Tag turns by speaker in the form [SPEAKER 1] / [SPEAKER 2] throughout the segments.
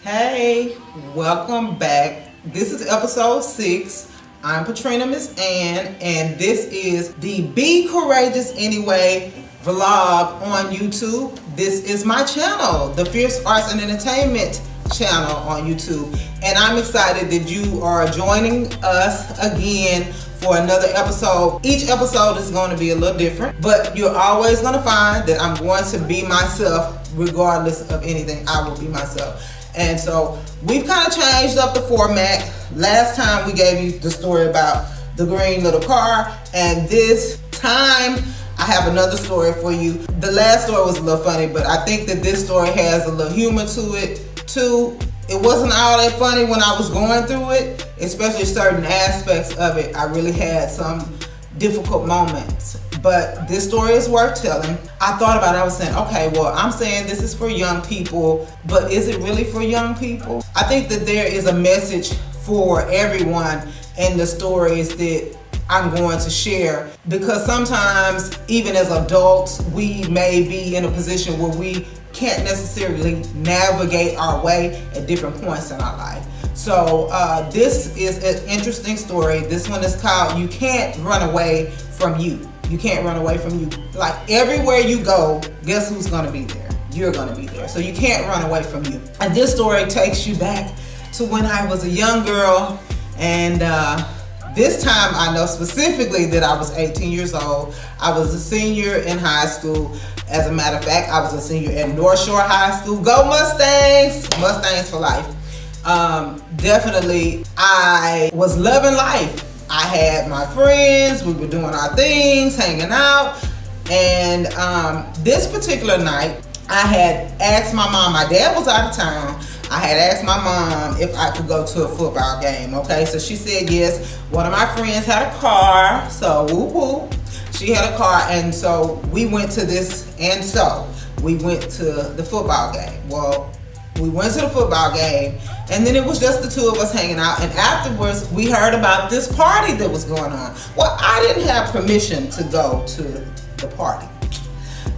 [SPEAKER 1] Hey, welcome back. This is episode 6. I'm Patrina Miss Ann, and this is the Be Courageous Anyway vlog on YouTube. This is my channel, the Fierce Arts and Entertainment channel on YouTube, and I'm excited that you are joining us again for another episode. Each episode is going to be a little different, but you're always going to find that I'm going to be myself regardless of anything. I will be myself. And so we've kind of changed up the format. Last time we gave you the story about the green little car, and this time I have another story for you. The last story was a little funny, but I think that this story has a little humor to it too. It wasn't all that funny when I was going through it, especially certain aspects of it. I really had some difficult moments, but this story is worth telling. I thought about it. I was saying, okay, well, I'm saying this is for young people, but is it really for young people? I think that there is a message for everyone in the stories that I'm going to share, because sometimes even as adults we may be in a position where we can't necessarily navigate our way at different points in our life. So this is an interesting story. This one is called You Can't Run Away From You. You can't run away from you. Like everywhere you go, guess who's gonna be there? You're gonna be there. So you can't run away from you. And this story takes you back to when I was a young girl, and this time I know specifically that I was 18 years old. I was a senior in high school. As a matter of fact, I was a senior at North Shore High School. Go Mustangs! Mustangs for life. Definitely, I was loving life. I had my friends, we were doing our things, hanging out, and this particular night, I had asked my mom, my dad was out of town, I had asked my mom if I could go to a football game, okay? So she said yes. One of my friends had a car, so whoop whoop. She had a car, and so we went to this, and so we went to the football game. Well, we went to the football game, and then it was just the two of us hanging out, and afterwards we heard about this party that was going on. Well, I didn't have permission to go to the party,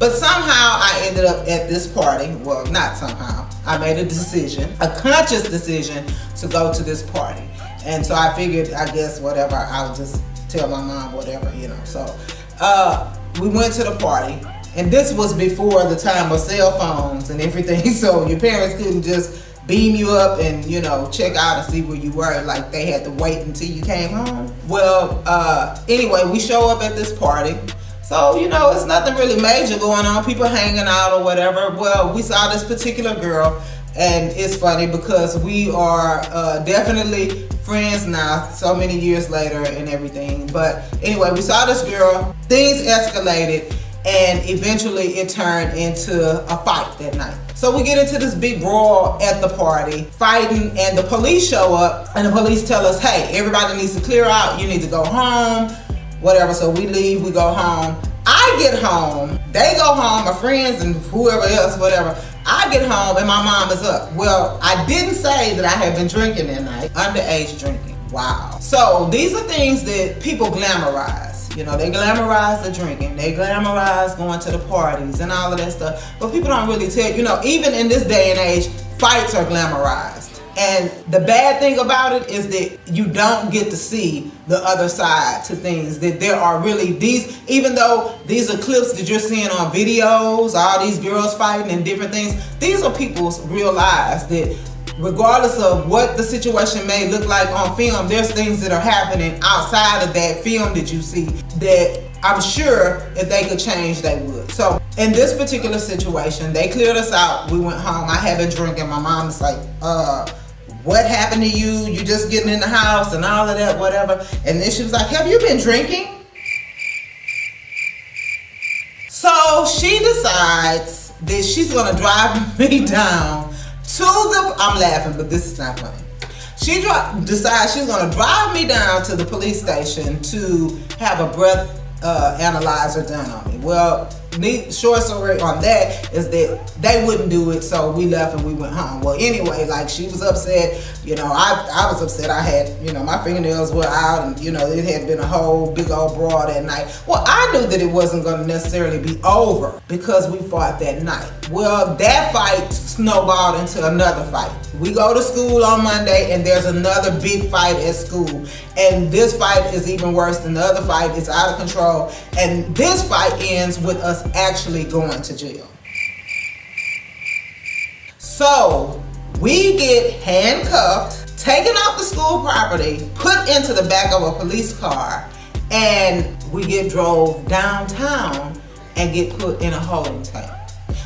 [SPEAKER 1] but somehow I ended up at this party. Well, not somehow. I made a decision, a conscious decision, to go to this party. And so I figured, I guess, whatever, I'll just tell my mom whatever, you know. So we went to the party. And this was before the time of cell phones and everything, so your parents couldn't just beam you up and, you know, check out and see where you were. Like, they had to wait until you came home. Well, anyway, we show up at this party. So, you know, it's nothing really major going on, people hanging out or whatever. Well, we saw this particular girl, and it's funny because we are definitely friends now, so many years later and everything. But anyway, we saw this girl, things escalated, and eventually it turned into a fight that night. So we get into this big brawl at the party, fighting, and the police show up, and the police tell us, hey, everybody needs to clear out, you need to go home, whatever. So we leave, we go home. I get home, they go home, my friends and whoever else, whatever. I get home and my mom is up. Well, I didn't say that I had been drinking that night, underage drinking. Wow. So these are things that people glamorize. You know, they glamorize the drinking, they glamorize going to the parties and all of that stuff. But people don't really tell you, know, even in this day and age, fights are glamorized. And the bad thing about it is that you don't get to see the other side to things. That there are really these, even though these are clips that you're seeing on videos, all these girls fighting and different things, these are people's real lives. That regardless of what the situation may look like on film, there's things that are happening outside of that film that you see that I'm sure if they could change, they would. So in this particular situation, they cleared us out. We went home. I had been drinking. My mom was like, what happened to you? You just getting in the house and all of that, whatever. And then she was like, have you been drinking? So she decides that she's gonna drive me down to the, I'm laughing, but this is not funny. She decides she's gonna drive me down to the police station to have a breath analyzer done on me. Well, short story on that is that they wouldn't do it, so we left and we went home. Well, anyway, like, she was upset, you know, I was upset. I had, you know, my fingernails were out, and, you know, it had been a whole big old brawl that night. Well, I knew that it wasn't going to necessarily be over because we fought that night. Well, that fight snowballed into another fight. We go to school on Monday and there's another big fight at school. And this fight is even worse than the other fight. It's out of control. And this fight ends with us actually going to jail. So we get handcuffed, taken off the school property, put into the back of a police car, and we get drove downtown and get put in a holding tank.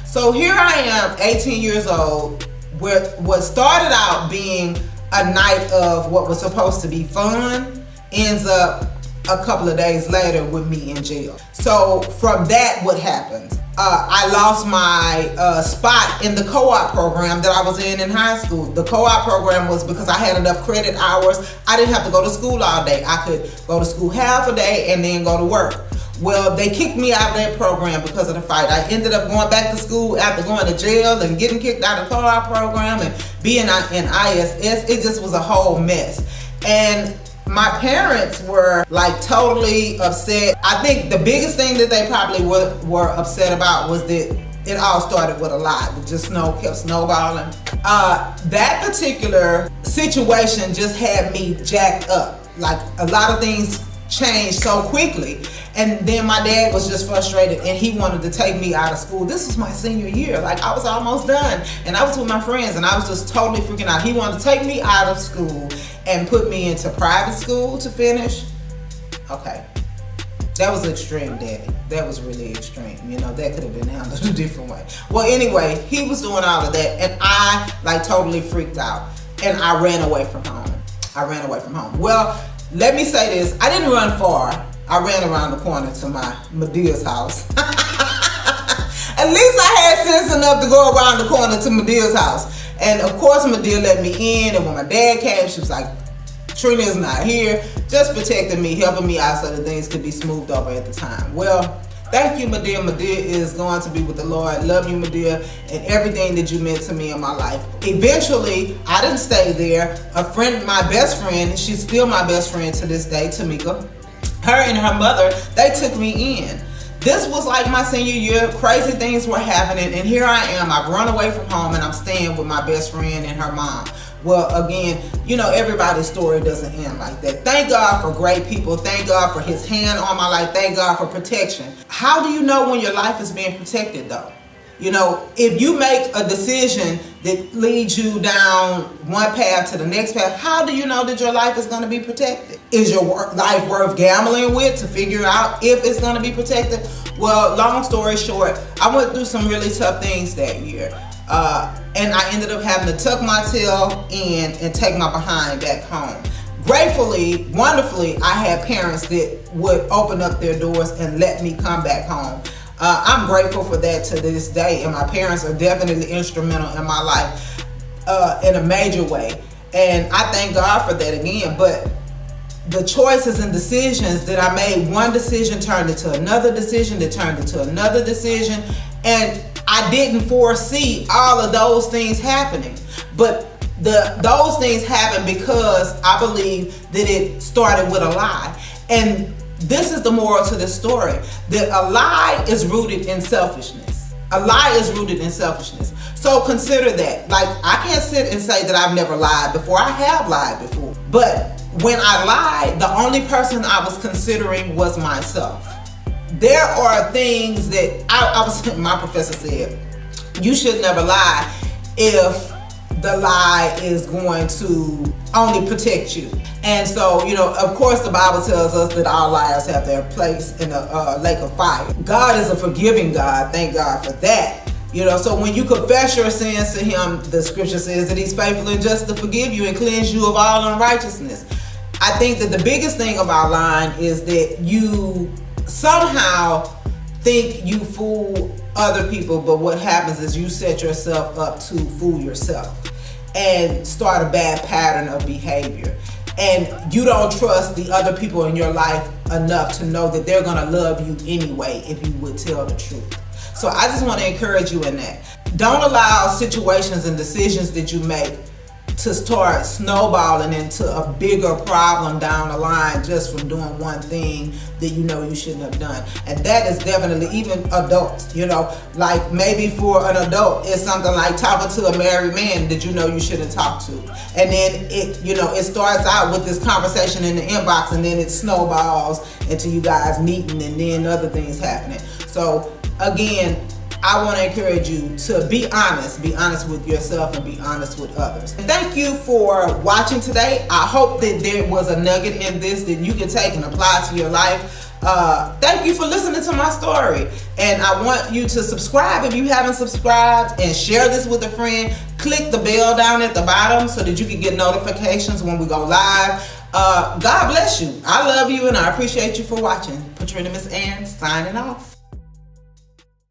[SPEAKER 1] So here I am, 18 years old, where what started out being a night of what was supposed to be fun ends up a couple of days later with me in jail. So from that, what happens? I lost my spot in the co-op program that I was in high school. The co-op program was because I had enough credit hours. I didn't have to go to school all day. I could go to school half a day and then go to work. Well, they kicked me out of that program because of the fight. I ended up going back to school after going to jail and getting kicked out of the co-op program and being in ISS. It just was a whole mess. And my parents were like totally upset. I think the biggest thing that they probably were upset about was that it all started with a lie. It just kept snowballing. That particular situation just had me jacked up. Like a lot of things changed so quickly. And then my dad was just frustrated and he wanted to take me out of school. This was my senior year. Like I was almost done and I was with my friends and I was just totally freaking out. He wanted to take me out of school and put me into private school to finish. Okay. That was extreme, Daddy. That was really extreme. You know, that could have been handled a different way. Well, anyway, he was doing all of that and I like totally freaked out and I ran away from home. Well, let me say this. I didn't run far. I ran around the corner to my Medea's house. At least I had sense enough to go around the corner to Medea's house. And of course Medea let me in, and when my dad came, she was like, Trina's not here, just protecting me, helping me out so that things could be smoothed over at the time. Well, thank you, Medea. Medea is going to be with the Lord. Love you, Medea, and everything that you meant to me in my life. Eventually, I didn't stay there. A friend, my best friend, she's still my best friend to this day, Tamika, her and her mother, they took me in. This was like my senior year. Crazy things were happening, and here I am. I've run away from home, and I'm staying with my best friend and her mom. Well, again, you know, everybody's story doesn't end like that. Thank God for great people. Thank God for his hand on my life. Thank God for protection. How do you know when your life is being protected, though? You know, if you make a decision that leads you down one path to the next path, how do you know that your life is going to be protected? Is your life worth gambling with to figure out if it's going to be protected? Well, long story short, I went through some really tough things that year. And I ended up having to tuck my tail in and take my behind back home. Gratefully, wonderfully, I had parents that would open up their doors and let me come back home. I'm grateful for that to this day, and my parents are definitely instrumental in my life in a major way. And I thank God for that again. But the choices and decisions that I made, one decision turned into another decision that turned into another decision, and I didn't foresee all of those things happening. But those things happened because I believe that it started with a lie. And this is the moral to this story, that a lie is rooted in selfishness. A lie is rooted in selfishness. So consider that. Like, I can't sit and say that I've never lied before. I have lied before. But when I lied, the only person I was considering was myself. There are things that my professor said, you should never lie if the lie is going to only protect you. And so, you know, of course the Bible tells us that all liars have their place in a lake of fire. God is a forgiving God. Thank God for that. You know, so when you confess your sins to him, the scripture says that he's faithful and just to forgive you and cleanse you of all unrighteousness. I think that the biggest thing about lying is that you somehow think you fool other people, but what happens is you set yourself up to fool yourself and start a bad pattern of behavior. And you don't trust the other people in your life enough to know that they're gonna love you anyway if you would tell the truth. So I just want to encourage you in that. Don't allow situations and decisions that you make to start snowballing into a bigger problem down the line just from doing one thing that you know you shouldn't have done. And that is definitely even adults, you know, like maybe for an adult it's something like talking to a married man that you know you shouldn't talk to, and then it, you know, it starts out with this conversation in the inbox and then it snowballs into you guys meeting and then other things happening. So again, I want to encourage you to be honest with yourself and be honest with others. Thank you for watching today. I hope that there was a nugget in this that you can take and apply to your life. Thank you for listening to my story, and I want you to subscribe if you haven't subscribed, and share this with a friend. Click the bell down at the bottom so that you can get notifications when we go live. God bless you. I love you and I appreciate you for watching. Put your name, Miss Ann, signing off.